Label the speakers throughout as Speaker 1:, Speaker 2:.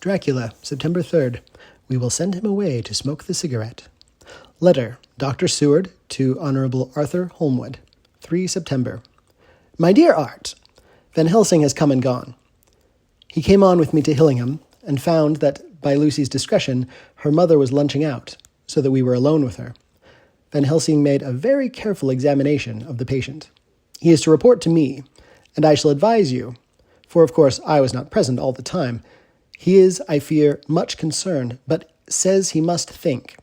Speaker 1: Dracula, September 3rd. We will send him away to smoke the cigarette. Letter, Dr. Seward to Honorable Arthur Holmwood, 3 September. My dear Art, Van Helsing has come and gone. He came on with me to Hillingham and found that, by Lucy's discretion, her mother was lunching out, so that we were alone with her. Van Helsing made a very careful examination of the patient. He is to report to me, and I shall advise you, for of course I was not present all the time. He is, I fear, much concerned, but says he must think.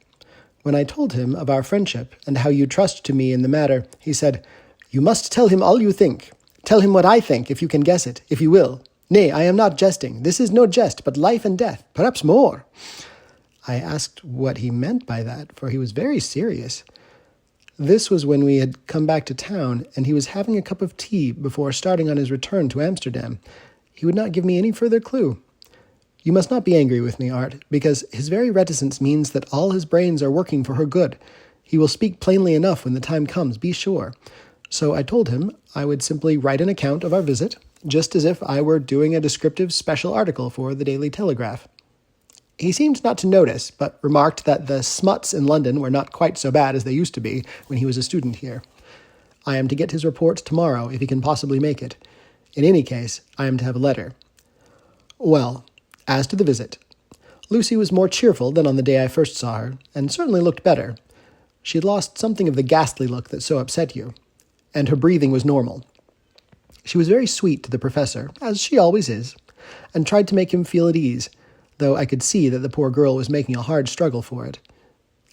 Speaker 1: When I told him of our friendship and how you trust to me in the matter, he said, You must tell him all you think. Tell him what I think, if you can guess it, if you will. Nay, I am not jesting. This is no jest, but life and death, perhaps more. I asked what he meant by that, for he was very serious. This was when we had come back to town, and he was having a cup of tea before starting on his return to Amsterdam. He would not give me any further clue. You must not be angry with me, Art, because his very reticence means that all his brains are working for her good. He will speak plainly enough when the time comes, be sure. So I told him I would simply write an account of our visit, just as if I were doing a descriptive special article for the Daily Telegraph. He seemed not to notice, but remarked that the smuts in London were not quite so bad as they used to be when he was a student here. I am to get his report tomorrow, if he can possibly make it. In any case, I am to have a letter. Well, as to the visit, Lucy was more cheerful than on the day I first saw her, and certainly looked better. She had lost something of the ghastly look that so upset you, and her breathing was normal. She was very sweet to the professor, as she always is, and tried to make him feel at ease, though I could see that the poor girl was making a hard struggle for it.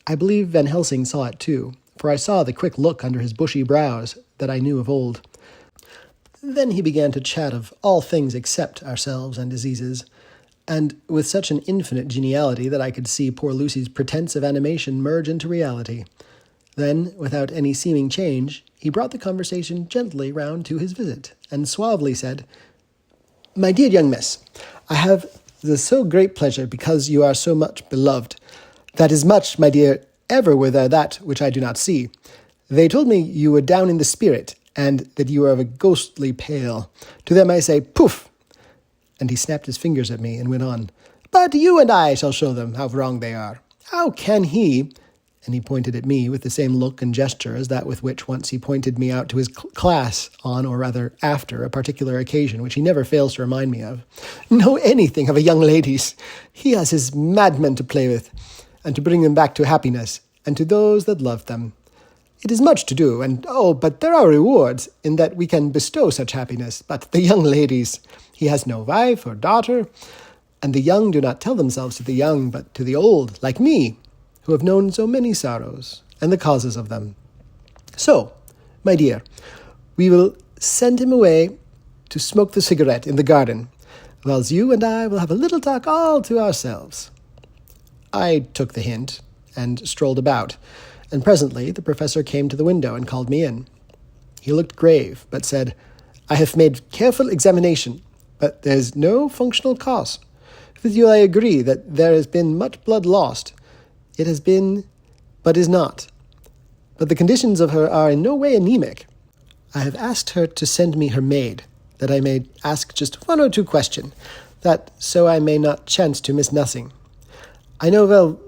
Speaker 1: I believe Van Helsing saw it too, for I saw the quick look under his bushy brows that I knew of old. Then he began to chat of all things except ourselves and diseases, and with such an infinite geniality that I could see poor Lucy's pretense of animation merge into reality. Then, without any seeming change, he brought the conversation gently round to his visit, and suavely said, My dear young miss, I have the so great pleasure because you are so much beloved. That is much, my dear, ever were there that which I do not see. They told me you were down in the spirit, and that you were of a ghostly pale. To them I say, Poof! And he snapped his fingers at me and went on, But you and I shall show them how wrong they are. How can he... And he pointed at me with the same look and gesture as that with which once he pointed me out to his class on, or rather after, a particular occasion which he never fails to remind me of. Know anything of a young lady's? He has his madmen to play with, and to bring them back to happiness, and to those that love them. It is much to do, and but there are rewards, in that we can bestow such happiness. But the young ladies, he has no wife or daughter, and the young do not tell themselves to the young, but to the old, like me, who have known so many sorrows, and the causes of them. So, my dear, we will send him away to smoke the cigarette in the garden, whilst you and I will have a little talk all to ourselves. I took the hint, and strolled about, and presently the professor came to the window and called me in. He looked grave, but said, I have made careful examination, but there is no functional cause. With you I agree that there has been much blood lost. It has been, but is not. But the conditions of her are in no way anemic. I have asked her to send me her maid, that I may ask just one or two questions, that so I may not chance to miss nothing. I know well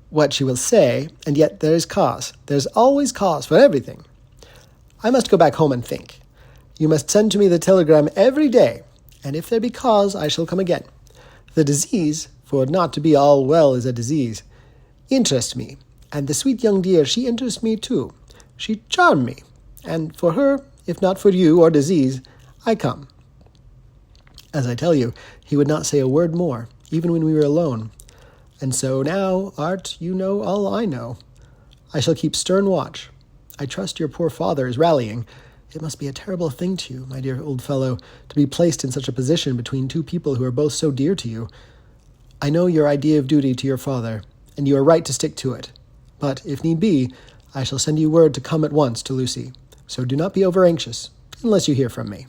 Speaker 1: what she will say, and yet there is cause. There's always cause for everything. I must go back home and think. You must send to me the telegram every day, and if there be cause, I shall come again. The disease, for not to be all well is a disease, interests me, and the sweet young dear, she interests me too. She charmed me, and for her, if not for you or disease, I come. As I tell you, he would not say a word more, even when we were alone. And so now, Art, you know all I know. I shall keep stern watch. I trust your poor father is rallying. It must be a terrible thing to you, my dear old fellow, to be placed in such a position between two people who are both so dear to you. I know your idea of duty to your father, and you are right to stick to it. But, if need be, I shall send you word to come at once to Lucy. So do not be over-anxious, unless you hear from me.